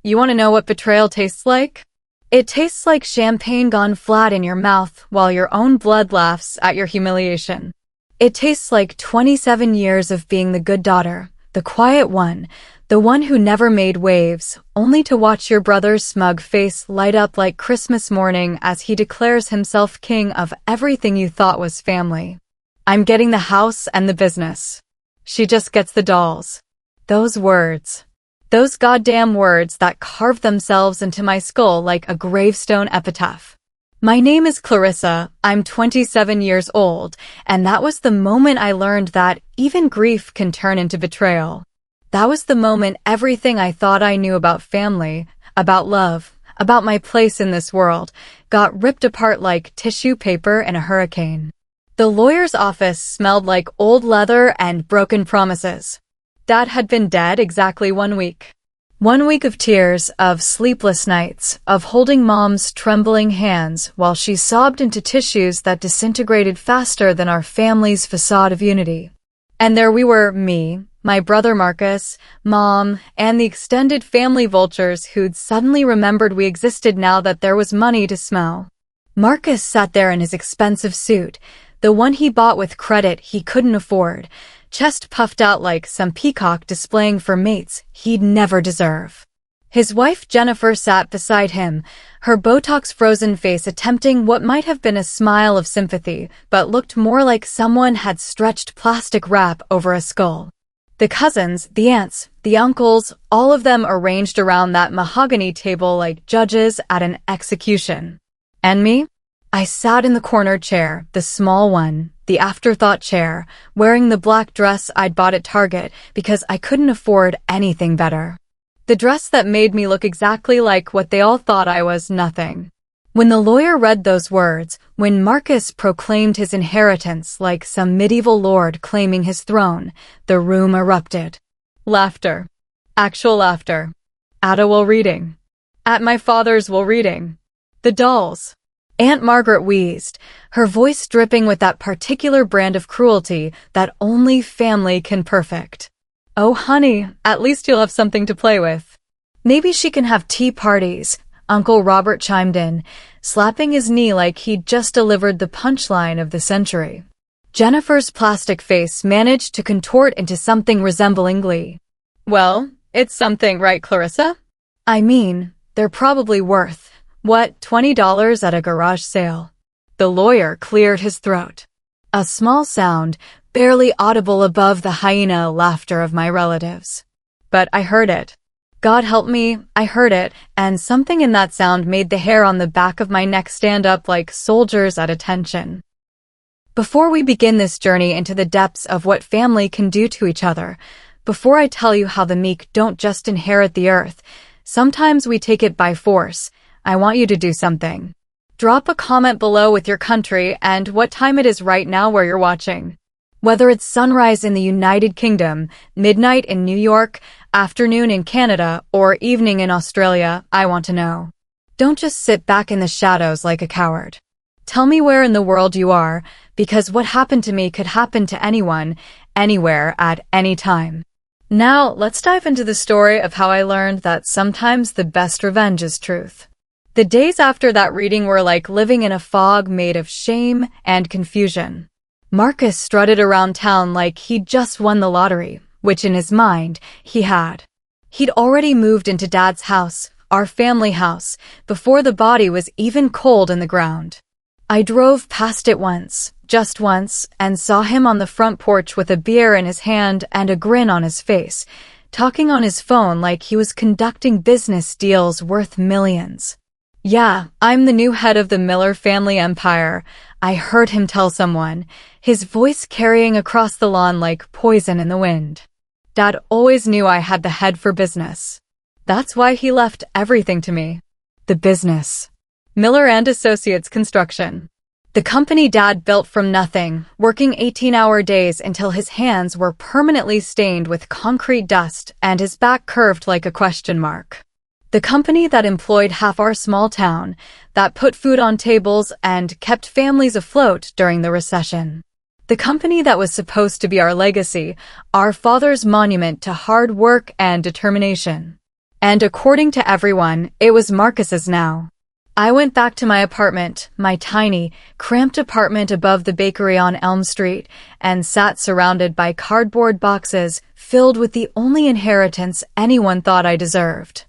You want to know what betrayal tastes like? It tastes like champagne gone flat in your mouth while your own blood laughs at your humiliation. It tastes like 27 years of being the good daughter, the quiet one, the one who never made waves, only to watch your brother's smug face light up like Christmas morning as he declares himself king of everything you thought was family. I'm getting the house and the business. She just gets the dolls. Those words. Those goddamn words that carve themselves into my skull like a gravestone epitaph. My name is Clarissa, I'm 27 years old, and that was the moment I learned that even grief can turn into betrayal. That was the moment everything I thought I knew about family, about love, about my place in this world, got ripped apart like tissue paper in a hurricane. The lawyer's office smelled like old leather and broken promises. Dad had been dead exactly 1 week. 1 week of tears, of sleepless nights, of holding Mom's trembling hands while she sobbed into tissues that disintegrated faster than our family's facade of unity. And there we were, me, my brother Marcus, Mom, and the extended family vultures who'd suddenly remembered we existed now that there was money to smell. Marcus sat there in his expensive suit, the one he bought with credit he couldn't afford, chest puffed out like some peacock displaying for mates he'd never deserve. His wife Jennifer sat beside him, her Botox-frozen face attempting what might have been a smile of sympathy, but looked more like someone had stretched plastic wrap over a skull. The cousins, the aunts, the uncles, all of them arranged around that mahogany table like judges at an execution. And me? I sat in the corner chair, the small one, the afterthought chair, wearing the black dress I'd bought at Target because I couldn't afford anything better. The dress that made me look exactly like what they all thought I was, nothing. When the lawyer read those words, when Marcus proclaimed his inheritance like some medieval lord claiming his throne, the room erupted. Laughter. Actual laughter. At a will reading. At my father's will reading. The dolls. Aunt Margaret wheezed, her voice dripping with that particular brand of cruelty that only family can perfect. Oh honey, at least you'll have something to play with. Maybe she can have tea parties, Uncle Robert chimed in, slapping his knee like he'd just delivered the punchline of the century. Jennifer's plastic face managed to contort into something resembling glee. Well, it's something, right, Clarissa? I mean, they're probably worth, what, $20 at a garage sale? The lawyer cleared his throat. A small sound, barely audible above the hyena laughter of my relatives. But I heard it. God help me, I heard it, and something in that sound made the hair on the back of my neck stand up like soldiers at attention. Before we begin this journey into the depths of what family can do to each other, before I tell you how the meek don't just inherit the earth, sometimes we take it by force, I want you to do something. Drop a comment below with your country and what time it is right now where you're watching. Whether it's sunrise in the United Kingdom, midnight in New York, afternoon in Canada, or evening in Australia, I want to know. Don't just sit back in the shadows like a coward. Tell me where in the world you are, because what happened to me could happen to anyone, anywhere, at any time. Now, let's dive into the story of how I learned that sometimes the best revenge is truth. The days after that reading were like living in a fog made of shame and confusion. Marcus strutted around town like he'd just won the lottery, which in his mind, he had. He'd already moved into Dad's house, our family house, before the body was even cold in the ground. I drove past it once, just once, and saw him on the front porch with a beer in his hand and a grin on his face, talking on his phone like he was conducting business deals worth millions. Yeah, I'm the new head of the Miller family empire, I heard him tell someone, his voice carrying across the lawn like poison in the wind. Dad always knew I had the head for business. That's why he left everything to me. The business. Miller and Associates Construction. The company Dad built from nothing, working 18-hour days until his hands were permanently stained with concrete dust and his back curved like a question mark. The company that employed half our small town, that put food on tables and kept families afloat during the recession. The company that was supposed to be our legacy, our father's monument to hard work and determination. And according to everyone, it was Marcus's now. I went back to my apartment, my tiny, cramped apartment above the bakery on Elm Street, and sat surrounded by cardboard boxes filled with the only inheritance anyone thought I deserved.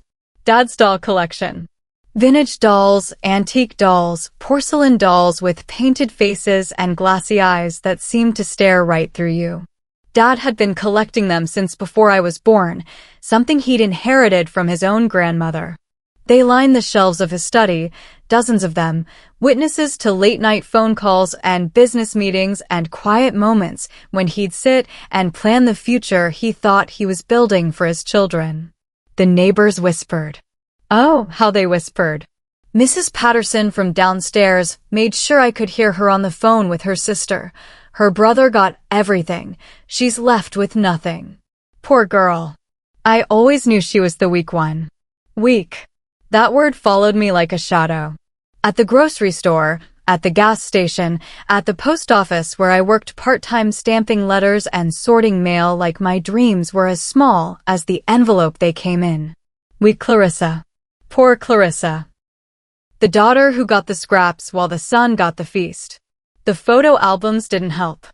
Dad's doll collection. Vintage dolls, antique dolls, porcelain dolls with painted faces and glassy eyes that seemed to stare right through you. Dad had been collecting them since before I was born, something he'd inherited from his own grandmother. They lined the shelves of his study, dozens of them, witnesses to late-night phone calls and business meetings and quiet moments when he'd sit and plan the future he thought he was building for his children. The neighbors whispered. Oh, how they whispered. Mrs. Patterson from downstairs made sure I could hear her on the phone with her sister. Her brother got everything. She's left with nothing. Poor girl. I always knew she was the weak one. Weak. That word followed me like a shadow. At the grocery store, at the gas station, at the post office where I worked part-time stamping letters and sorting mail like my dreams were as small as the envelope they came in. Weak Clarissa. Poor Clarissa. The daughter who got the scraps while the son got the feast. The photo albums didn't help.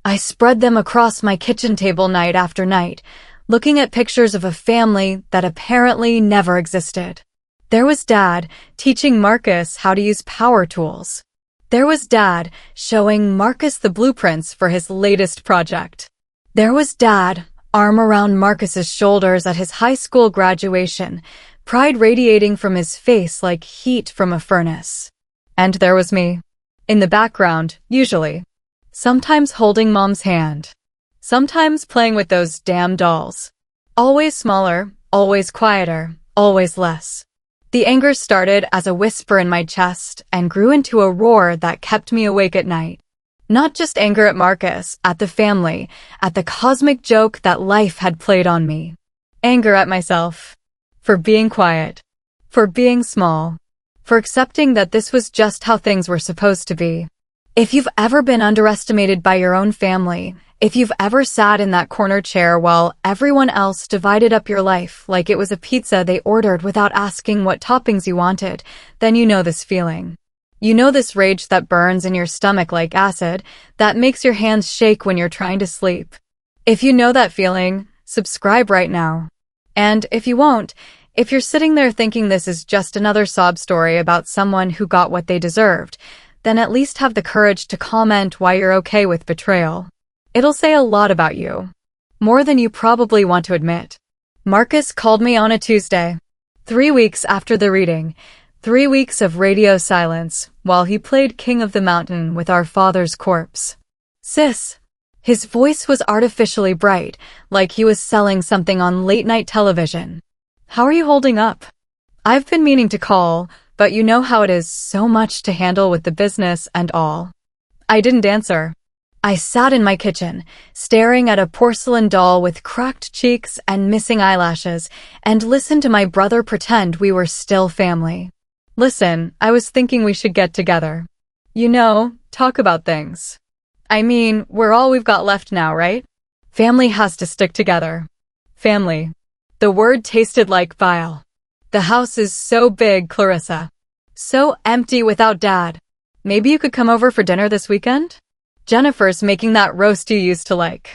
I spread them across my kitchen table night after night, looking at pictures of a family that apparently never existed. There was Dad teaching Marcus how to use power tools. There was Dad showing Marcus the blueprints for his latest project. There was Dad, arm around Marcus's shoulders at his high school graduation, pride radiating from his face like heat from a furnace. And there was me. In the background, usually. Sometimes holding Mom's hand. Sometimes playing with those damn dolls. Always smaller, always quieter, always less. The anger started as a whisper in my chest and grew into a roar that kept me awake at night. Not just anger at Marcus, at the family, at the cosmic joke that life had played on me. Anger at myself. For being quiet. For being small. For accepting that this was just how things were supposed to be. If you've ever been underestimated by your own family, if you've ever sat in that corner chair while everyone else divided up your life like it was a pizza they ordered without asking what toppings you wanted, then you know this feeling. You know this rage that burns in your stomach like acid, that makes your hands shake when you're trying to sleep. If you know that feeling, subscribe right now. And if you won't, if you're sitting there thinking this is just another sob story about someone who got what they deserved, then at least have the courage to comment why you're okay with betrayal. It'll say a lot about you. More than you probably want to admit. Marcus called me on a Tuesday. 3 weeks after the reading. 3 weeks of radio silence while he played King of the Mountain with our father's corpse. Sis. His voice was artificially bright, like he was selling something on late-night television. How are you holding up? I've been meaning to call, but you know how it is, so much to handle with the business and all. I didn't answer. I sat in my kitchen, staring at a porcelain doll with cracked cheeks and missing eyelashes, and listened to my brother pretend we were still family. Listen, I was thinking we should get together. You know, talk about things. I mean, we're all we've got left now, right? Family has to stick together. Family. The word tasted like bile. The house is so big, Clarissa. So empty without Dad. Maybe you could come over for dinner this weekend? Jennifer's making that roast you used to like.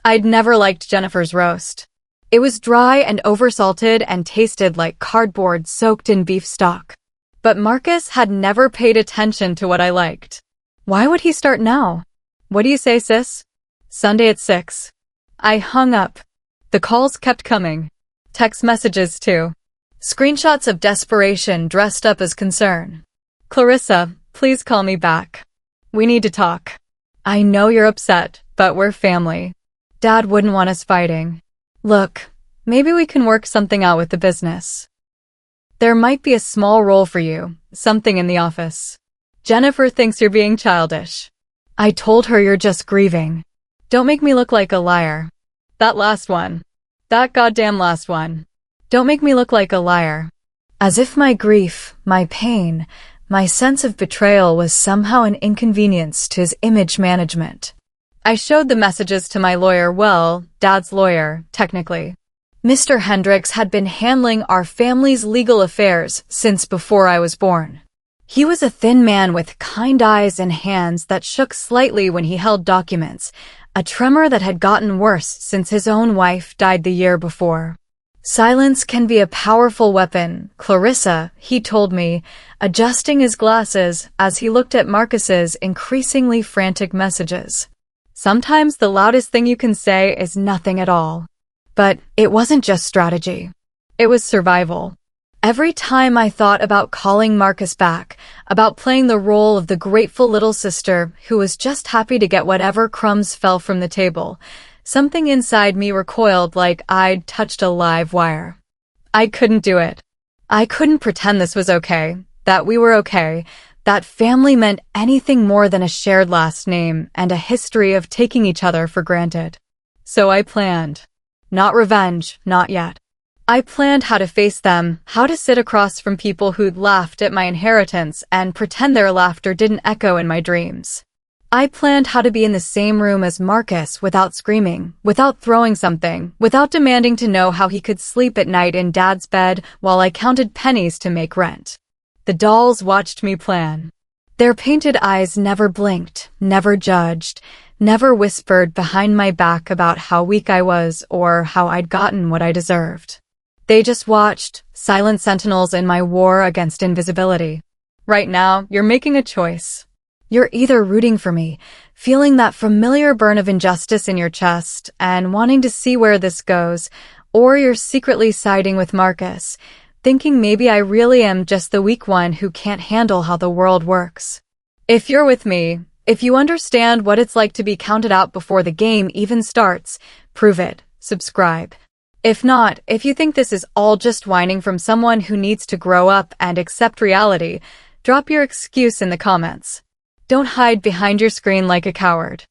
I'd never liked Jennifer's roast. It was dry and oversalted and tasted like cardboard soaked in beef stock. But Marcus had never paid attention to what I liked. Why would he start now? What do you say, sis? Sunday at 6. I hung up. The calls kept coming. Text messages too. Screenshots of desperation dressed up as concern. Clarissa, please call me back. We need to talk. I know you're upset, but we're family. Dad wouldn't want us fighting. Look, maybe we can work something out with the business. There might be a small role for you, something in the office. Jennifer thinks you're being childish. I told her you're just grieving. Don't make me look like a liar. That last one. That goddamn last one. Don't make me look like a liar. As if my grief, my pain, my sense of betrayal was somehow an inconvenience to his image management. I showed the messages to my lawyer, well, Dad's lawyer, technically. Mr. Hendricks had been handling our family's legal affairs since before I was born. He was a thin man with kind eyes and hands that shook slightly when he held documents, a tremor that had gotten worse since his own wife died the year before. Silence can be a powerful weapon, Clarissa, he told me, adjusting his glasses as he looked at Marcus's increasingly frantic messages. Sometimes the loudest thing you can say is nothing at all. But it wasn't just strategy. It was survival. Every time I thought about calling Marcus back, about playing the role of the grateful little sister who was just happy to get whatever crumbs fell from the table, something inside me recoiled like I'd touched a live wire. I couldn't do it. I couldn't pretend this was okay, that we were okay, that family meant anything more than a shared last name and a history of taking each other for granted. So I planned. Not revenge, not yet. I planned how to face them, how to sit across from people who'd laughed at my inheritance and pretend their laughter didn't echo in my dreams. I planned how to be in the same room as Marcus without screaming, without throwing something, without demanding to know how he could sleep at night in Dad's bed while I counted pennies to make rent. The dolls watched me plan. Their painted eyes never blinked, never judged, never whispered behind my back about how weak I was or how I'd gotten what I deserved. They just watched, silent sentinels in my war against invisibility. Right now, you're making a choice. You're either rooting for me, feeling that familiar burn of injustice in your chest and wanting to see where this goes, or you're secretly siding with Marcus, thinking maybe I really am just the weak one who can't handle how the world works. If you're with me, if you understand what it's like to be counted out before the game even starts, prove it, subscribe. If not, if you think this is all just whining from someone who needs to grow up and accept reality, drop your excuse in the comments. Don't hide behind your screen like a coward.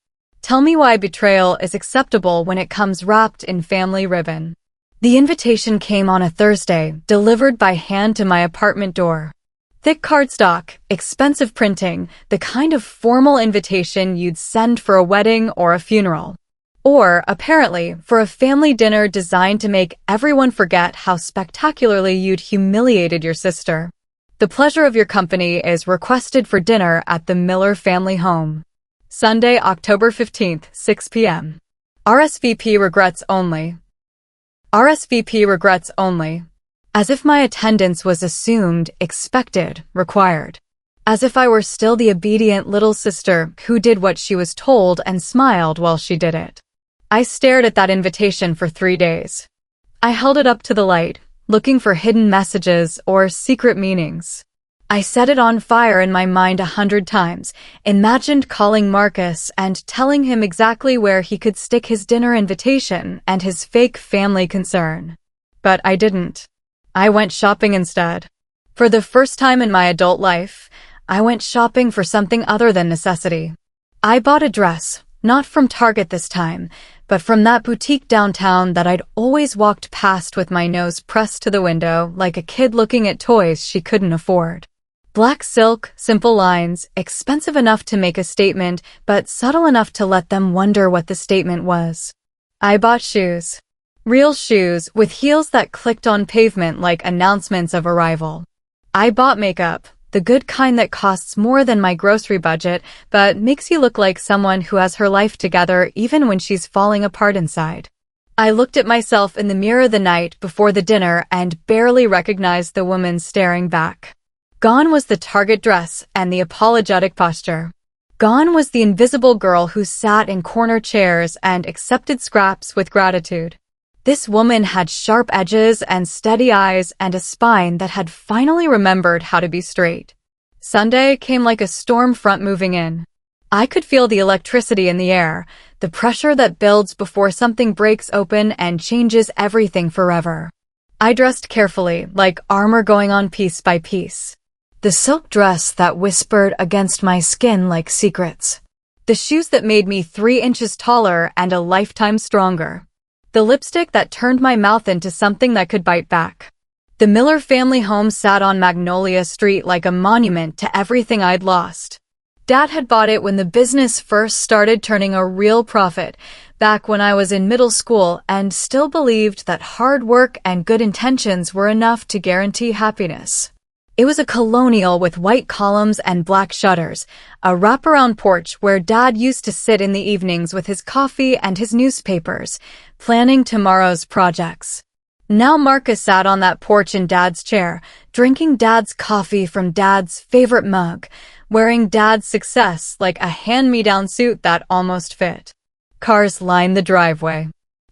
Tell me why betrayal is acceptable when it comes wrapped in family ribbon. The invitation came on a Thursday, delivered by hand to my apartment door. Thick cardstock, expensive printing, the kind of formal invitation you'd send for a wedding or a funeral. Or, apparently, for a family dinner designed to make everyone forget how spectacularly you'd humiliated your sister. The pleasure of your company is requested for dinner at the Miller family home. Sunday, October 15th, 6 p.m. RSVP regrets only. RSVP regrets only. As if my attendance was assumed, expected, required. As if I were still the obedient little sister who did what she was told and smiled while she did it. I stared at that invitation for 3 days. I held it up to the light, looking for hidden messages or secret meanings. I set it on fire in my mind 100 times, imagined calling Marcus and telling him exactly where he could stick his dinner invitation and his fake family concern. But I didn't. I went shopping instead. For the first time in my adult life, I went shopping for something other than necessity. I bought a dress, not from Target this time, but from that boutique downtown that I'd always walked past with my nose pressed to the window like a kid looking at toys she couldn't afford. Black silk, simple lines, expensive enough to make a statement, but subtle enough to let them wonder what the statement was. I bought shoes. Real shoes with heels that clicked on pavement like announcements of arrival. I bought makeup, the good kind that costs more than my grocery budget, but makes you look like someone who has her life together even when she's falling apart inside. I looked at myself in the mirror the night before the dinner and barely recognized the woman staring back. Gone was the Target dress and the apologetic posture. Gone was the invisible girl who sat in corner chairs and accepted scraps with gratitude. This woman had sharp edges and steady eyes and a spine that had finally remembered how to be straight. Sunday came like a storm front moving in. I could feel the electricity in the air, the pressure that builds before something breaks open and changes everything forever. I dressed carefully, like armor going on piece by piece. The silk dress that whispered against my skin like secrets. The shoes that made me 3 inches taller and a lifetime stronger. The lipstick that turned my mouth into something that could bite back. The Miller family home sat on Magnolia Street like a monument to everything I'd lost. Dad had bought it when the business first started turning a real profit, back when I was in middle school and still believed that hard work and good intentions were enough to guarantee happiness. It was a colonial with white columns and black shutters, a wraparound porch where Dad used to sit in the evenings with his coffee and his newspapers, planning tomorrow's projects. Now Marcus sat on that porch in Dad's chair, drinking Dad's coffee from Dad's favorite mug, wearing Dad's success like a hand-me-down suit that almost fit. Cars lined the driveway.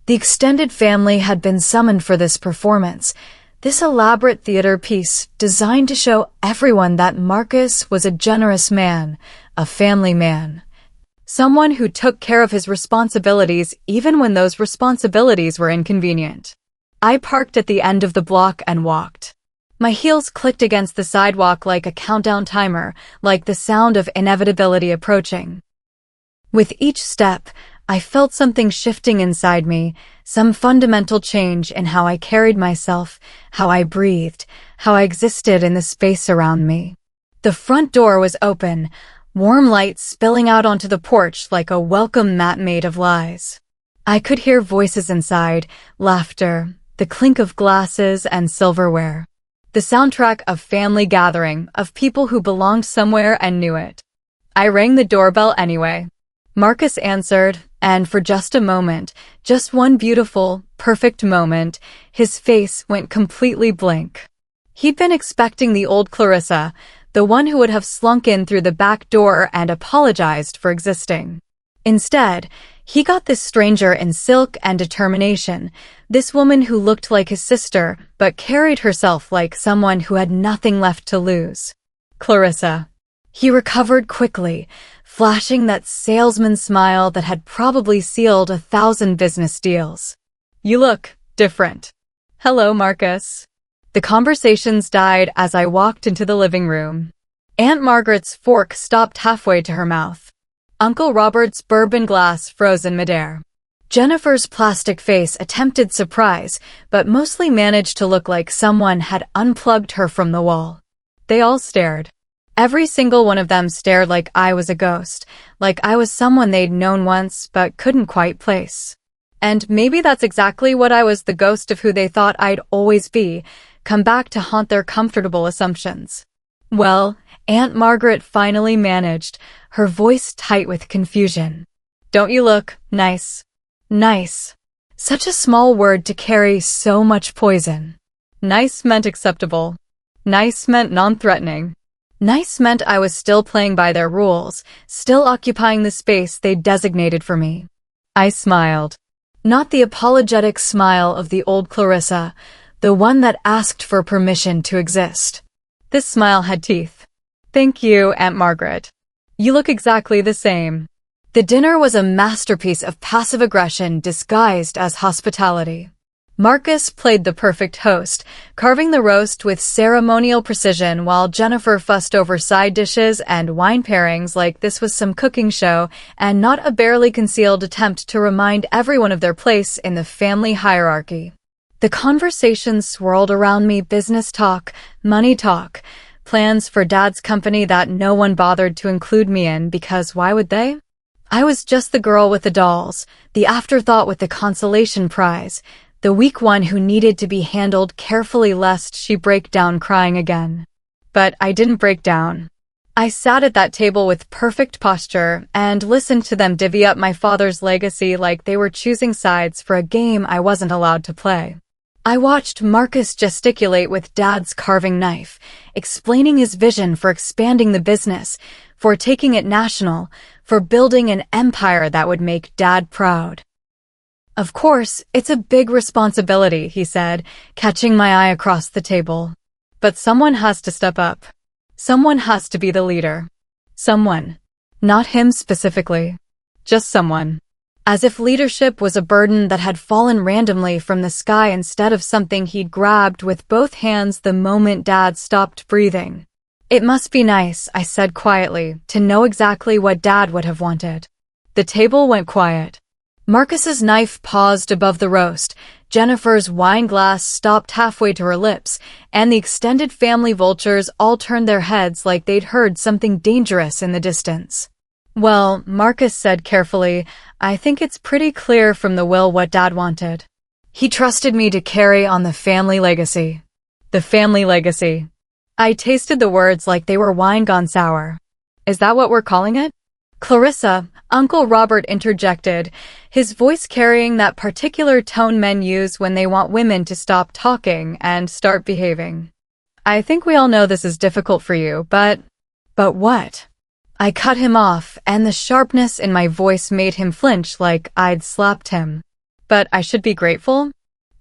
The extended family had been summoned for this performance, this elaborate theater piece designed to show everyone that Marcus was a generous man, a family man, someone who took care of his responsibilities even when those responsibilities were inconvenient. I parked at the end of the block and walked. My heels clicked against the sidewalk like a countdown timer, like the sound of inevitability approaching. With each step, I felt something shifting inside me, some fundamental change in how I carried myself, how I breathed, how I existed in the space around me. The front door was open, warm light spilling out onto the porch like a welcome mat made of lies. I could hear voices inside, laughter, the clink of glasses and silverware. The soundtrack of family gathering, of people who belonged somewhere and knew it. I rang the doorbell anyway. Marcus answered, and for just a moment, just one beautiful, perfect moment, his face went completely blank. He'd been expecting the old Clarissa, the one who would have slunk in through the back door and apologized for existing. Instead, he got this stranger in silk and determination, this woman who looked like his sister, but carried herself like someone who had nothing left to lose. Clarissa. He recovered quickly, flashing that salesman smile that had probably sealed 1,000 business deals. You look different. Hello, Marcus. The conversations died as I walked into the living room. Aunt Margaret's fork stopped halfway to her mouth. Uncle Robert's bourbon glass froze in midair. Jennifer's plastic face attempted surprise, but mostly managed to look like someone had unplugged her from the wall. They all stared. Every single one of them stared like I was a ghost, like I was someone they'd known once but couldn't quite place. And maybe that's exactly what I was, the ghost of who they thought I'd always be, come back to haunt their comfortable assumptions. Well, Aunt Margaret finally managed, her voice tight with confusion. Don't you look nice? Nice. Such a small word to carry so much poison. Nice meant acceptable. Nice meant non-threatening. Nice meant I was still playing by their rules, still occupying the space they'd designated for me. I smiled. Not the apologetic smile of the old Clarissa, the one that asked for permission to exist. This smile had teeth. Thank you, Aunt Margaret. You look exactly the same. The dinner was a masterpiece of passive aggression disguised as hospitality. Marcus played the perfect host, carving the roast with ceremonial precision while Jennifer fussed over side dishes and wine pairings like this was some cooking show and not a barely concealed attempt to remind everyone of their place in the family hierarchy. The conversation swirled around me: business talk, money talk, plans for Dad's company that no one bothered to include me in because why would they? I was just the girl with the dolls, the afterthought with the consolation prize, the weak one who needed to be handled carefully lest she break down crying again. But I didn't break down. I sat at that table with perfect posture and listened to them divvy up my father's legacy like they were choosing sides for a game I wasn't allowed to play. I watched Marcus gesticulate with Dad's carving knife, explaining his vision for expanding the business, for taking it national, for building an empire that would make Dad proud. Of course, it's a big responsibility, he said, catching my eye across the table. But someone has to step up. Someone has to be the leader. Someone. Not him specifically. Just someone. As if leadership was a burden that had fallen randomly from the sky instead of something he'd grabbed with both hands the moment Dad stopped breathing. It must be nice, I said quietly, to know exactly what Dad would have wanted. The table went quiet. Marcus's knife paused above the roast, Jennifer's wine glass stopped halfway to her lips, and the extended family vultures all turned their heads like they'd heard something dangerous in the distance. Well, Marcus said carefully, I think it's pretty clear from the will what Dad wanted. He trusted me to carry on the family legacy. The family legacy. I tasted the words like they were wine gone sour. Is that what we're calling it? Clarissa, Uncle Robert interjected, his voice carrying that particular tone men use when they want women to stop talking and start behaving. I think we all know this is difficult for you, but what? I cut him off, and the sharpness in my voice made him flinch like I'd slapped him. But I should be grateful?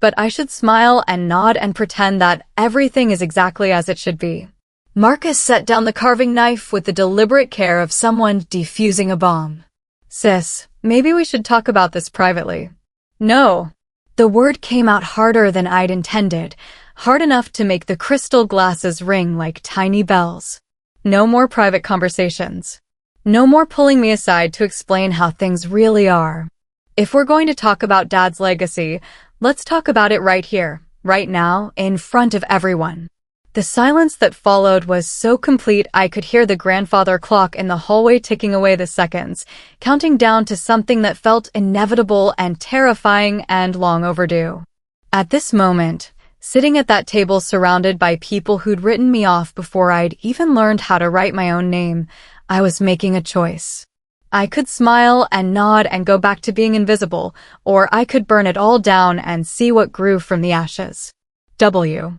But I should smile and nod and pretend that everything is exactly as it should be. Marcus set down the carving knife with the deliberate care of someone defusing a bomb. Sis, maybe we should talk about this privately. No. The word came out harder than I'd intended, hard enough to make the crystal glasses ring like tiny bells. No more private conversations. No more pulling me aside to explain how things really are. If we're going to talk about Dad's legacy, let's talk about it right here, right now, in front of everyone. The silence that followed was so complete I could hear the grandfather clock in the hallway ticking away the seconds, counting down to something that felt inevitable and terrifying and long overdue. At this moment, sitting at that table surrounded by people who'd written me off before I'd even learned how to write my own name, I was making a choice. I could smile and nod and go back to being invisible, or I could burn it all down and see what grew from the ashes. W.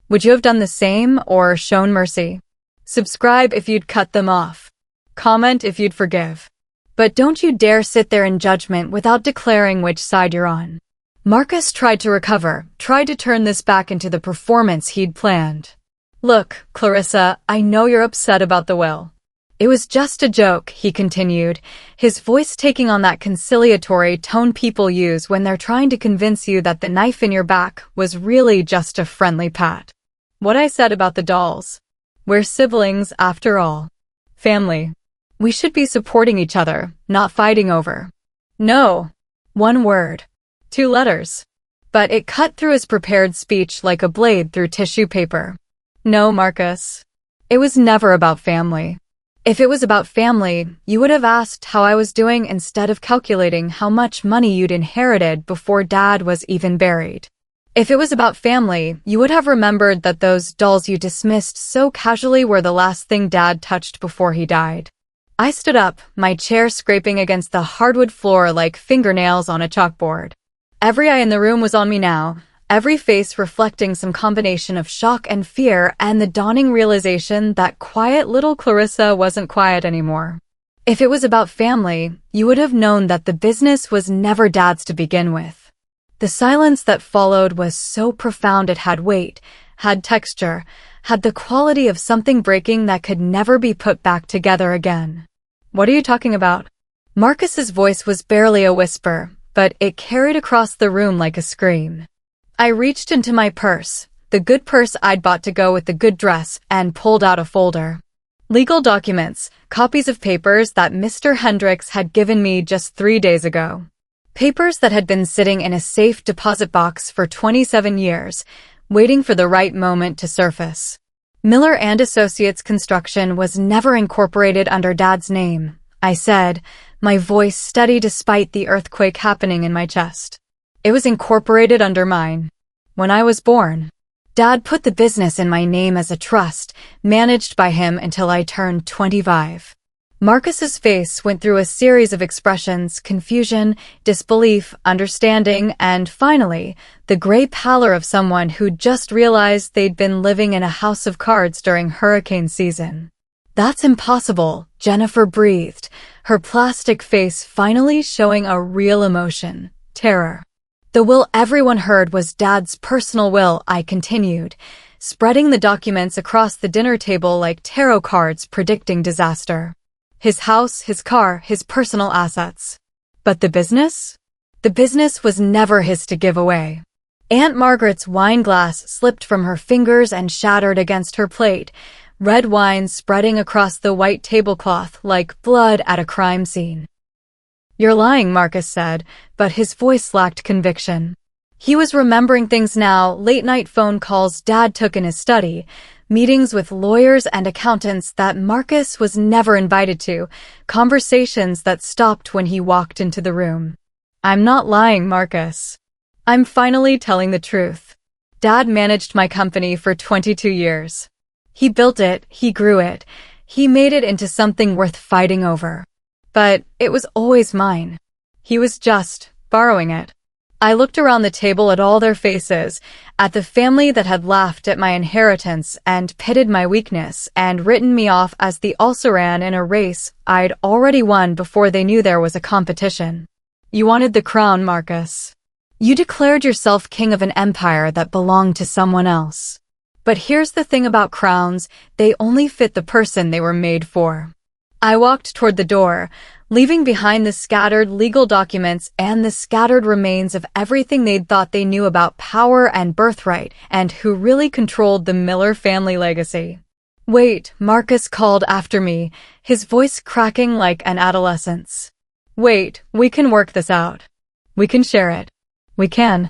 Would you have done the same or shown mercy? Subscribe if you'd cut them off. Comment if you'd forgive. But don't you dare sit there in judgment without declaring which side you're on. Marcus tried to recover, tried to turn this back into the performance he'd planned. Look, Clarissa, I know you're upset about the will. It was just a joke, he continued, his voice taking on that conciliatory tone people use when they're trying to convince you that the knife in your back was really just a friendly pat. What I said about the dolls. We're siblings, after all. Family. We should be supporting each other, not fighting over. No. One word. 2 letters. But it cut through his prepared speech like a blade through tissue paper. No, Marcus. It was never about family. If it was about family, you would have asked how I was doing instead of calculating how much money you'd inherited before Dad was even buried. If it was about family, you would have remembered that those dolls you dismissed so casually were the last thing Dad touched before he died. I stood up, my chair scraping against the hardwood floor like fingernails on a chalkboard. Every eye in the room was on me now, every face reflecting some combination of shock and fear and the dawning realization that quiet little Clarissa wasn't quiet anymore. If it was about family, you would have known that the business was never Dad's to begin with. The silence that followed was so profound it had weight, had texture, had the quality of something breaking that could never be put back together again. What are you talking about? Marcus's voice was barely a whisper, but it carried across the room like a scream. I reached into my purse, the good purse I'd bought to go with the good dress, and pulled out a folder. Legal documents, copies of papers that Mr. Hendricks had given me just 3 days ago. Papers that had been sitting in a safe deposit box for 27 years, waiting for the right moment to surface. Miller and Associates Construction was never incorporated under Dad's name, I said, my voice steady despite the earthquake happening in my chest. It was incorporated under mine. When I was born, Dad put the business in my name as a trust, managed by him until I turned 25. Marcus's face went through a series of expressions: confusion, disbelief, understanding, and finally, the gray pallor of someone who'd just realized they'd been living in a house of cards during hurricane season. That's impossible, Jennifer breathed, her plastic face finally showing a real emotion: terror. The will everyone heard was Dad's personal will, I continued, spreading the documents across the dinner table like tarot cards predicting disaster. His house, his car, his personal assets. But the business? The business was never his to give away. Aunt Margaret's wine glass slipped from her fingers and shattered against her plate, red wine spreading across the white tablecloth like blood at a crime scene. You're lying, Marcus said, but his voice lacked conviction. He was remembering things now, late-night phone calls Dad took in his study, meetings with lawyers and accountants that Marcus was never invited to, conversations that stopped when he walked into the room. I'm not lying, Marcus. I'm finally telling the truth. Dad managed my company for 22 years. He built it, he grew it, he made it into something worth fighting over. But it was always mine. He was just borrowing it. I looked around the table at all their faces, at the family that had laughed at my inheritance and pitted my weakness and written me off as the also-ran in a race I'd already won before they knew there was a competition. You wanted the crown, Marcus. You declared yourself king of an empire that belonged to someone else. But here's the thing about crowns, they only fit the person they were made for. I walked toward the door, leaving behind the scattered legal documents and the scattered remains of everything they'd thought they knew about power and birthright and who really controlled the Miller family legacy. Wait, Marcus called after me, his voice cracking like an adolescent's. Wait, we can work this out. We can share it. We can.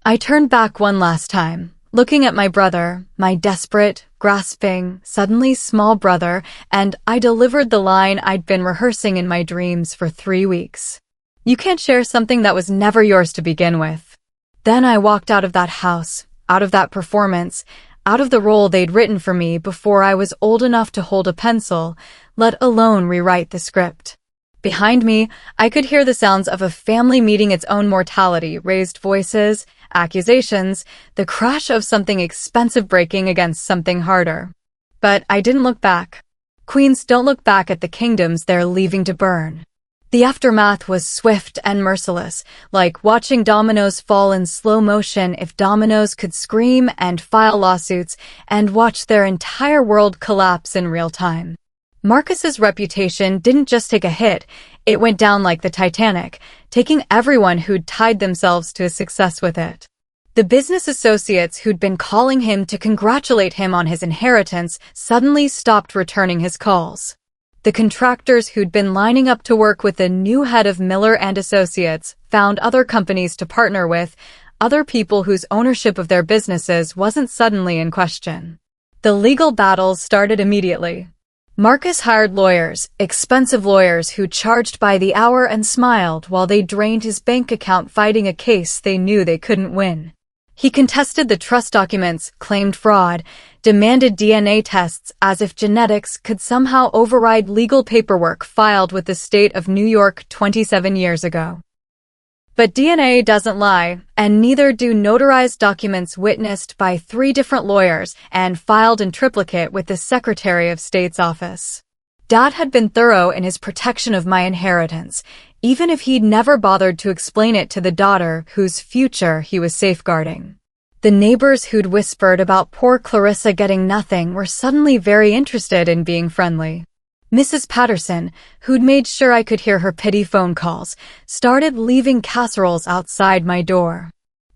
I turned back one last time, looking at my brother, my desperate, grasping, suddenly small brother, and I delivered the line I'd been rehearsing in my dreams for 3 weeks. You can't share something that was never yours to begin with. Then I walked out of that house, out of that performance, out of the role they'd written for me before I was old enough to hold a pencil, let alone rewrite the script. Behind me, I could hear the sounds of a family meeting its own mortality, raised voices, accusations, the crash of something expensive breaking against something harder. But I didn't look back. Queens don't look back at the kingdoms they're leaving to burn. The aftermath was swift and merciless, like watching dominoes fall in slow motion if dominoes could scream and file lawsuits and watch their entire world collapse in real time. Marcus's reputation didn't just take a hit, it went down like the Titanic, taking everyone who'd tied themselves to his success with it. The business associates who'd been calling him to congratulate him on his inheritance suddenly stopped returning his calls. The contractors who'd been lining up to work with the new head of Miller and Associates found other companies to partner with, other people whose ownership of their businesses wasn't suddenly in question. The legal battles started immediately. Marcus hired lawyers, expensive lawyers who charged by the hour and smiled while they drained his bank account fighting a case they knew they couldn't win. He contested the trust documents, claimed fraud, demanded DNA tests as if genetics could somehow override legal paperwork filed with the state of New York 27 years ago. But DNA doesn't lie, and neither do notarized documents witnessed by 3 different lawyers and filed in triplicate with the Secretary of State's office. Dad had been thorough in his protection of my inheritance, even if he'd never bothered to explain it to the daughter whose future he was safeguarding. The neighbors who'd whispered about poor Clarissa getting nothing were suddenly very interested in being friendly. Mrs. Patterson, who'd made sure I could hear her pity phone calls, started leaving casseroles outside my door.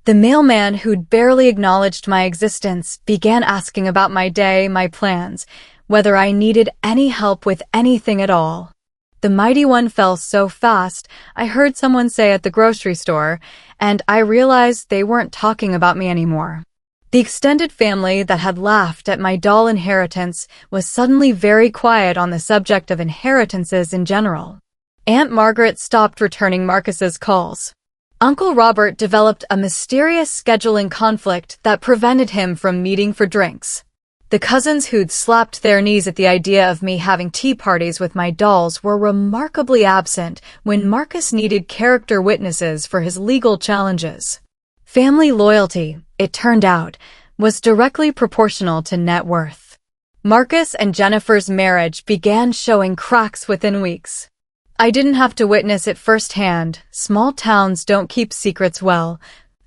The mailman who'd barely acknowledged my existence began asking about my day, my plans, whether I needed any help with anything at all. The mighty one fell so fast, I heard someone say at the grocery store, and I realized they weren't talking about me anymore. The extended family that had laughed at my dull inheritance was suddenly very quiet on the subject of inheritances in general. Aunt Margaret stopped returning Marcus's calls. Uncle Robert developed a mysterious scheduling conflict that prevented him from meeting for drinks. The cousins who'd slapped their knees at the idea of me having tea parties with my dolls were remarkably absent when Marcus needed character witnesses for his legal challenges. Family loyalty, it turned out, was directly proportional to net worth. Marcus and Jennifer's marriage began showing cracks within weeks. I didn't have to witness it firsthand, small towns don't keep secrets well,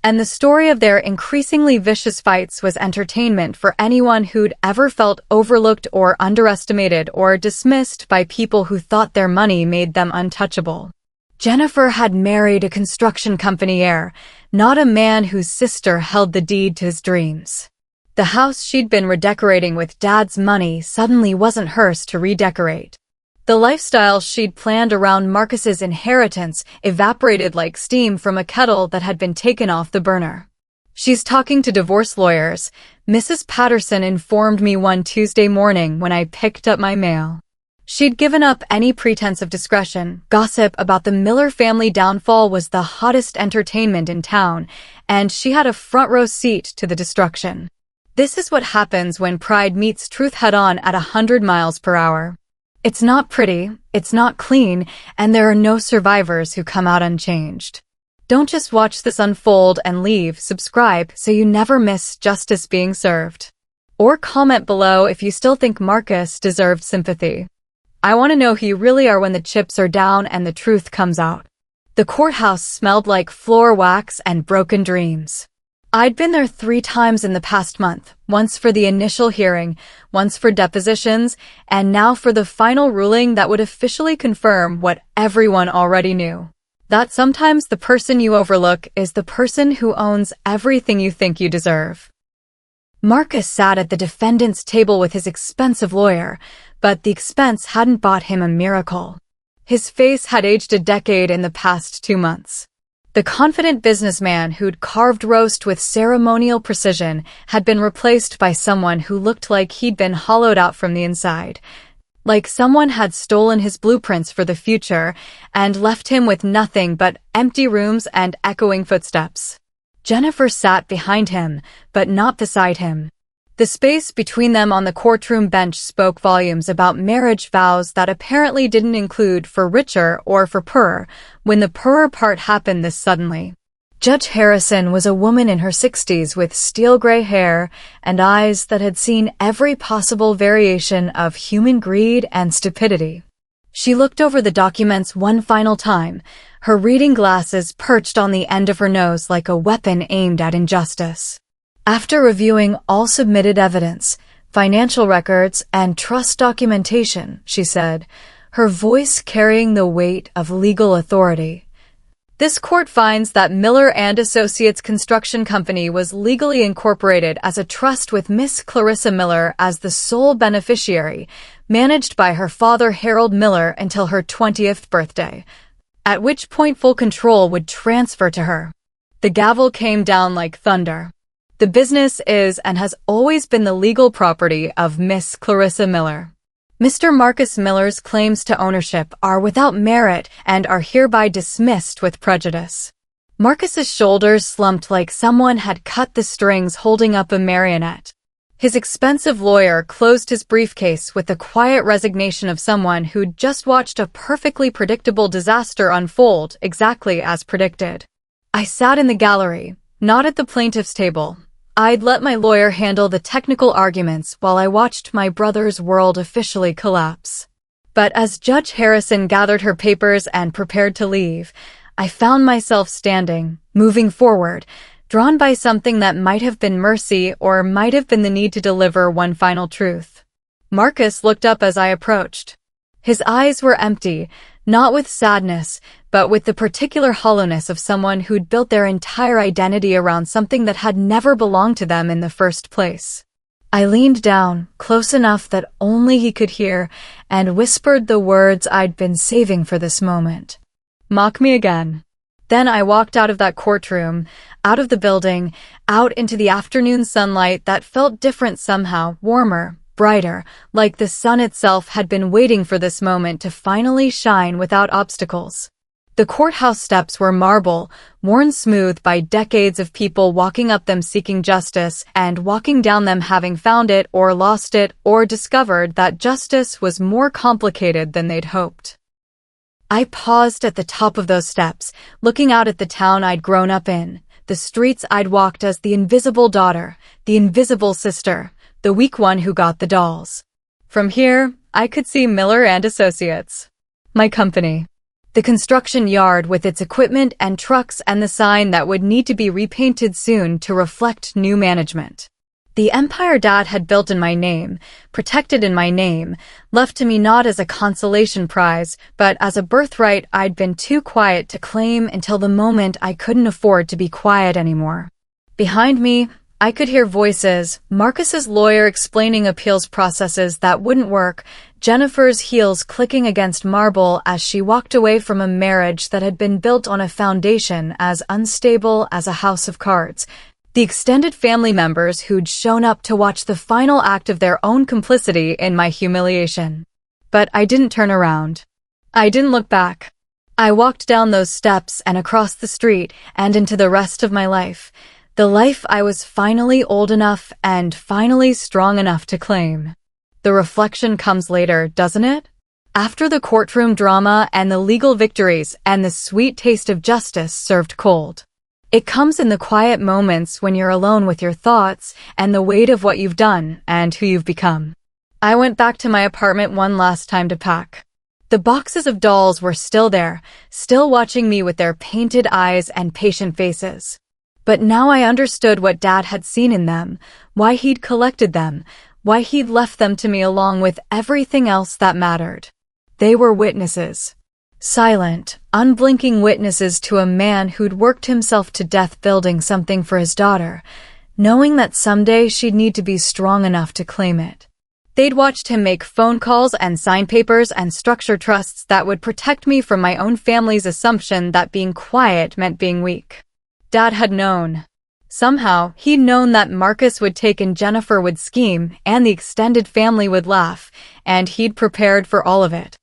and the story of their increasingly vicious fights was entertainment for anyone who'd ever felt overlooked or underestimated or dismissed by people who thought their money made them untouchable. Jennifer had married a construction company heir, not a man whose sister held the deed to his dreams. The house she'd been redecorating with Dad's money suddenly wasn't hers to redecorate. The lifestyle she'd planned around Marcus's inheritance evaporated like steam from a kettle that had been taken off the burner. She's talking to divorce lawyers, Mrs. Patterson informed me one Tuesday morning when I picked up my mail. She'd given up any pretense of discretion. Gossip about the Miller family downfall was the hottest entertainment in town, and she had a front-row seat to the destruction. This is what happens when pride meets truth head-on at 100 miles per hour. It's not pretty, it's not clean, and there are no survivors who come out unchanged. Don't just watch this unfold and leave. Subscribe so you never miss justice being served. Or comment below if you still think Marcus deserved sympathy. I want to know who you really are when the chips are down and the truth comes out. The courthouse smelled like floor wax and broken dreams. I'd been there 3 times in the past month, once for the initial hearing, once for depositions, and now for the final ruling that would officially confirm what everyone already knew. That sometimes the person you overlook is the person who owns everything you think you deserve. Marcus sat at the defendant's table with his expensive lawyer, but the expense hadn't bought him a miracle. His face had aged a decade in the past 2 months. The confident businessman who'd carved roast with ceremonial precision had been replaced by someone who looked like he'd been hollowed out from the inside. Like someone had stolen his blueprints for the future and left him with nothing but empty rooms and echoing footsteps. Jennifer sat behind him, but not beside him. The space between them on the courtroom bench spoke volumes about marriage vows that apparently didn't include for richer or for poorer, when the poorer part happened this suddenly. Judge Harrison was a woman in her 60s with steel gray hair and eyes that had seen every possible variation of human greed and stupidity. She looked over the documents one final time, her reading glasses perched on the end of her nose like a weapon aimed at injustice. After reviewing all submitted evidence, financial records, and trust documentation, she said, her voice carrying the weight of legal authority, "This court finds that Miller and Associates Construction Company was legally incorporated as a trust with Miss Clarissa Miller as the sole beneficiary, managed by her father Harold Miller until her 20th birthday, at which point full control would transfer to her." The gavel came down like thunder. The business is and has always been the legal property of Miss Clarissa Miller. Mr. Marcus Miller's claims to ownership are without merit and are hereby dismissed with prejudice. Marcus's shoulders slumped like someone had cut the strings holding up a marionette. His expensive lawyer closed his briefcase with the quiet resignation of someone who'd just watched a perfectly predictable disaster unfold exactly as predicted. I sat in the gallery, not at the plaintiff's table. I'd let my lawyer handle the technical arguments while I watched my brother's world officially collapse. But as Judge Harrison gathered her papers and prepared to leave, I found myself standing, moving forward, drawn by something that might have been mercy or might have been the need to deliver one final truth. Marcus looked up as I approached. His eyes were empty, not with sadness, but with the particular hollowness of someone who'd built their entire identity around something that had never belonged to them in the first place. I leaned down, close enough that only he could hear, and whispered the words I'd been saving for this moment. "Mock me again." Then I walked out of that courtroom, out of the building, out into the afternoon sunlight that felt different somehow, warmer, brighter, like the sun itself had been waiting for this moment to finally shine without obstacles. The courthouse steps were marble, worn smooth by decades of people walking up them seeking justice and walking down them having found it or lost it or discovered that justice was more complicated than they'd hoped. I paused at the top of those steps, looking out at the town I'd grown up in, the streets I'd walked as the invisible daughter, the invisible sister, the weak one who got the dolls. From here, I could see Miller and Associates, my company. The construction yard with its equipment and trucks and the sign that would need to be repainted soon to reflect new management. The empire Dad had built in my name, protected in my name, left to me not as a consolation prize, but as a birthright I'd been too quiet to claim until the moment I couldn't afford to be quiet anymore. Behind me, I could hear voices, Marcus's lawyer explaining appeals processes that wouldn't work, Jennifer's heels clicking against marble as she walked away from a marriage that had been built on a foundation as unstable as a house of cards, The extended family members who'd shown up to watch the final act of their own complicity in my humiliation. But I didn't turn around. I didn't look back. I walked down those steps and across the street and into the rest of my life, the life I was finally old enough and finally strong enough to claim. The reflection comes later, doesn't it? After the courtroom drama and the legal victories and the sweet taste of justice served cold. It comes in the quiet moments when you're alone with your thoughts and the weight of what you've done and who you've become. I went back to my apartment one last time to pack. The boxes of dolls were still there, still watching me with their painted eyes and patient faces. But now I understood what Dad had seen in them, why he'd collected them, why he'd left them to me along with everything else that mattered. They were witnesses. Silent, unblinking witnesses to a man who'd worked himself to death building something for his daughter, knowing that someday she'd need to be strong enough to claim it. They'd watched him make phone calls and sign papers and structure trusts that would protect me from my own family's assumption that being quiet meant being weak. Dad had known. Somehow, he'd known that Marcus would take and Jennifer would scheme and the extended family would laugh, and he'd prepared for all of it.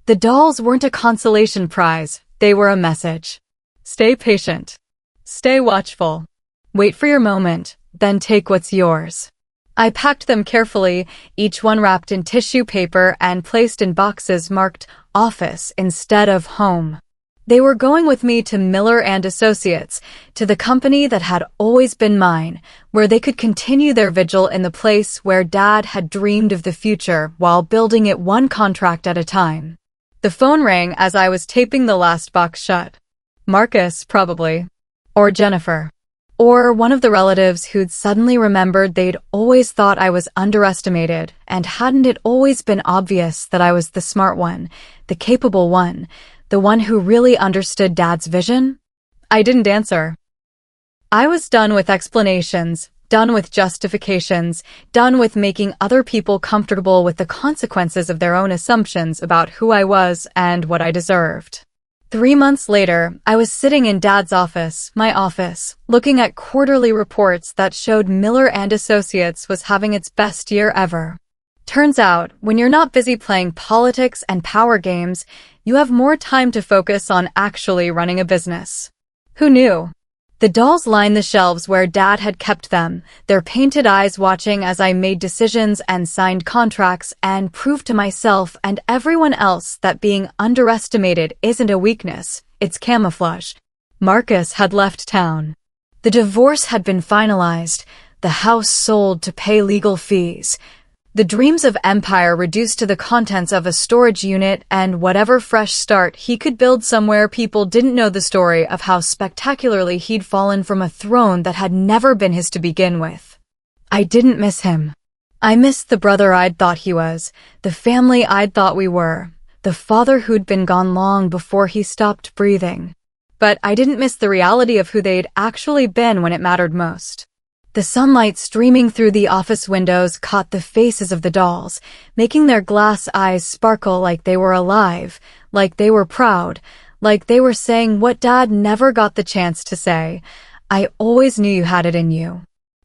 The dolls weren't a consolation prize, they were a message. Stay patient. Stay watchful. Wait for your moment, then take what's yours. I packed them carefully, each one wrapped in tissue paper and placed in boxes marked office instead of home. They were going with me to Miller and Associates, to the company that had always been mine, where they could continue their vigil in the place where Dad had dreamed of the future while building it one contract at a time. The phone rang as I was taping the last box shut. Marcus, probably. Or Jennifer. Or one of the relatives who'd suddenly remembered they'd always thought I was underestimated, and hadn't it always been obvious that I was the smart one, the capable one, the one who really understood Dad's vision? I didn't answer. I was done with explanations, done with justifications, done with making other people comfortable with the consequences of their own assumptions about who I was and what I deserved. 3 months later, I was sitting in Dad's office, my office, looking at quarterly reports that showed Miller and Associates was having its best year ever. Turns out, when you're not busy playing politics and power games, you have more time to focus on actually running a business. Who knew? The dolls lined the shelves where Dad had kept them, their painted eyes watching as I made decisions and signed contracts and proved to myself and everyone else that being underestimated isn't a weakness, it's camouflage. Marcus had left town. The divorce had been finalized, the house sold to pay legal fees. The dreams of empire reduced to the contents of a storage unit and whatever fresh start he could build somewhere people didn't know the story of how spectacularly he'd fallen from a throne that had never been his to begin with. I didn't miss him. I missed the brother I'd thought he was, the family I'd thought we were, the father who'd been gone long before he stopped breathing. But I didn't miss the reality of who they'd actually been when it mattered most. The sunlight streaming through the office windows caught the faces of the dolls, making their glass eyes sparkle like they were alive, like they were proud, like they were saying what Dad never got the chance to say, "I always knew you had it in you."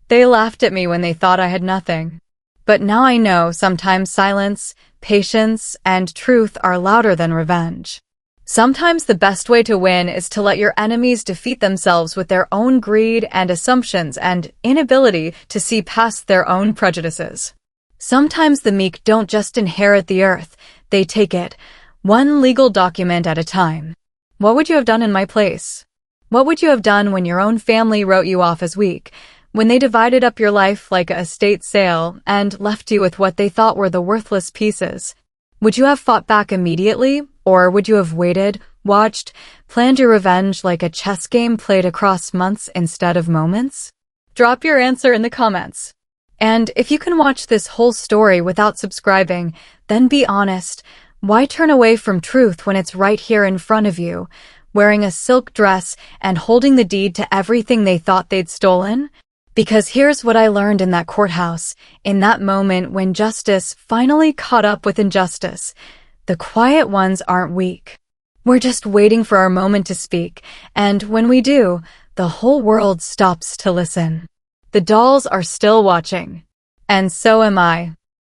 They laughed at me when they thought I had nothing. But now I know sometimes silence, patience, and truth are louder than revenge. Sometimes the best way to win is to let your enemies defeat themselves with their own greed and assumptions and inability to see past their own prejudices. Sometimes the meek don't just inherit the earth, they take it, one legal document at a time. What would you have done in my place? What would you have done when your own family wrote you off as weak, when they divided up your life like a estate sale and left you with what they thought were the worthless pieces? Would you have fought back immediately? Or would you have waited, watched, planned your revenge like a chess game played across months instead of moments? Drop your answer in the comments. And if you can watch this whole story without subscribing, then be honest. Why turn away from truth when it's right here in front of you, wearing a silk dress and holding the deed to everything they thought they'd stolen? Because here's what I learned in that courthouse, in that moment when justice finally caught up with injustice. The quiet ones aren't weak. We're just waiting for our moment to speak, and when we do, the whole world stops to listen. The dolls are still watching. And so am I.